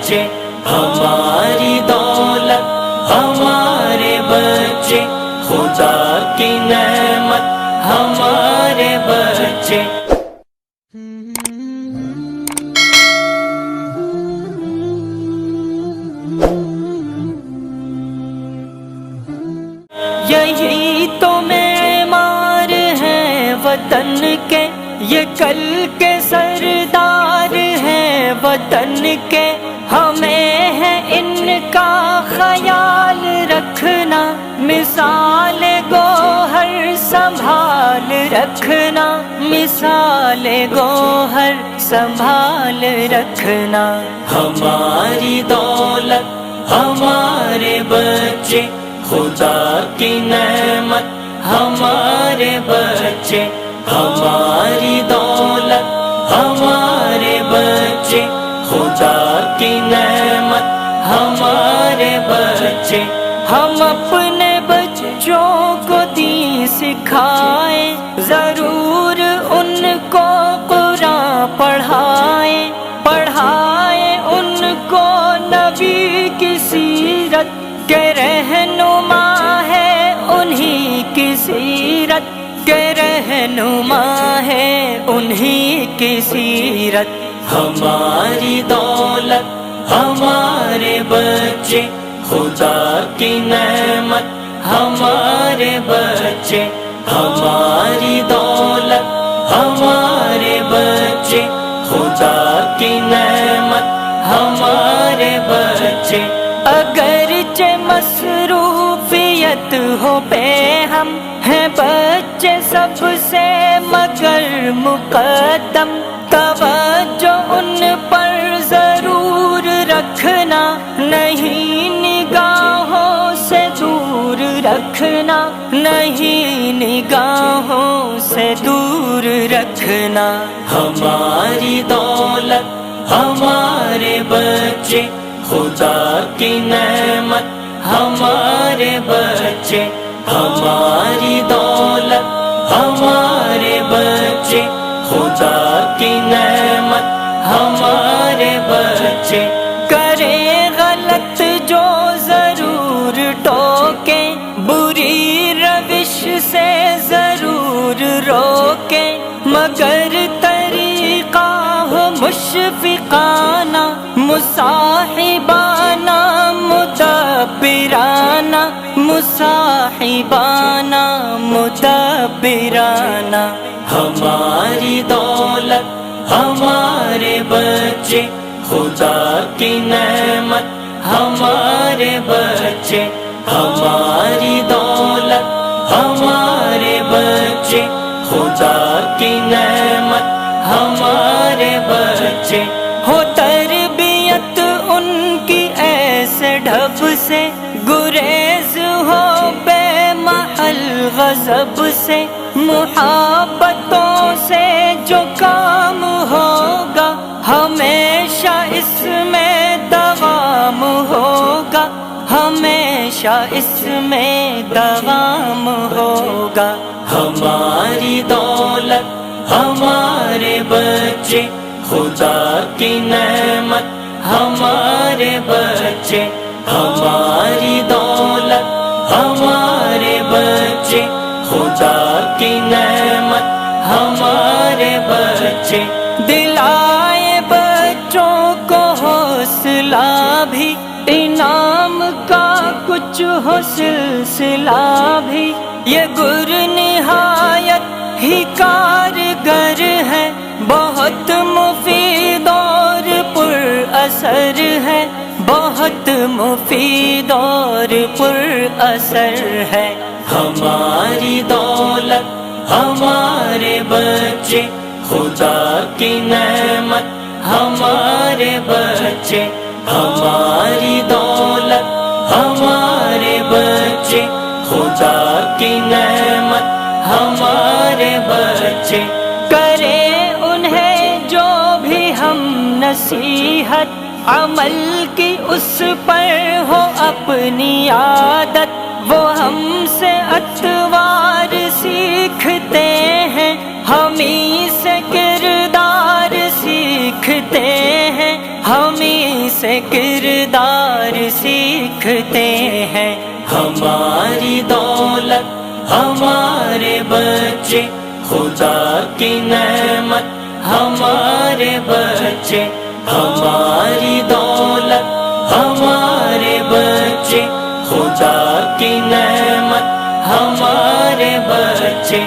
بچے، ہماری دولت ہمارے بچے، خدا کی نعمت ہمارے بچے۔ یہی تو معمار ہیں وطن کے، یہ کل کے سردار ہیں وطن کے، ہمیں ہے ان کا خیال رکھنا، مثال گوہر سنبھال رکھنا، مثال گوہر سنبھال رکھنا۔ ہماری دولت ہمارے بچے، خدا کی نعمت ہمارے بچے، ہماری دولت ہمارے بچے، خدا کی نعمت ہمارے بچے۔ ہم اپنے بچوں کو دین سکھائیں، ضرور ان کو قرآن پڑھائیں، پڑھائیں ان کو نبی کی سیرت کے رہنما ہے، انہی کی سیرت کے رہنما ہے، انہی کی سیرت۔ ہماری دولت ہمارے بچے، خدا کی نعمت ہمارے بچے، ہماری دولت ہمارے بچے، خدا کی نعمت ہمارے بچے۔ اگرچہ مصروفیت ہو پہ ہم ہیں بچے سب سے مگر مقدم، توجہ ان پر ضرور رکھنا، نہیں نگاہوں سے دور رکھنا، نہیں نگاہوں سے دور رکھنا۔ ہماری دولت ہمارے بچے، خدا کی نعمت ہمارے بچے، ہماری دولت ہمارے بچے، خدا کی نعمت ہمارے بچے۔ کریں غلط جو ضرور ٹوکیں، بری روش سے ضرور روکیں، مگر طریقہ ہو مشفقانہ، مصاحبانہ، مدبرانہ، مصاحبانہ، مدبرانہ۔ ہماری دولت ہمارے بچے، خدا کی نعمت ہمارے بچے، ہماری دولت ہمارے بچے، خدا کی نعمت ہمارے بچے۔ ہو تربیت ان کی ایسے ڈھب سے، گریز ہو بے محل غضب سے، محبتوں سے جو کام ہوگا، ہمیشہ اس میں دوام ہوگا، ہمیشہ اس میں دوام ہوگا۔ ہماری دولت ہمارے بچے، خدا کی نعمت ہمارے بچے، ہماری دولت ہمارے بچے، خدا کی نعمت ہمارے بچے۔ دلائے بچوں کو حوصلہ بھی، انعام کا کچھ ہو سلسلہ بھی، یہ گر نہایت ہی کارگر ہے، بہت مفید اور پر اثر ہے، بہت مفید اور پر اثر ہے۔ ہماری دولت ہمارے بچے، خدا کی نعمت ہمارے بچے، ہماری دولت ہمارے بچے، خدا کی نعمت ہمارے بچے۔ کریں انہیں جو بھی ہم نصیحت، عمل کی اس پر ہو اپنی عادت، وہ ہم سے اطوار سیکھتے ہیں، ہمیں سے کردار سیکھتے ہیں، ہمیں سے کردار سیکھتے ہیں. ہماری دولت ہمارے بچے، خدا کی نعمت ہمارے بچے. ہماری دولت ہمارے بچے، خدا کی نعمت ہمارے بچے.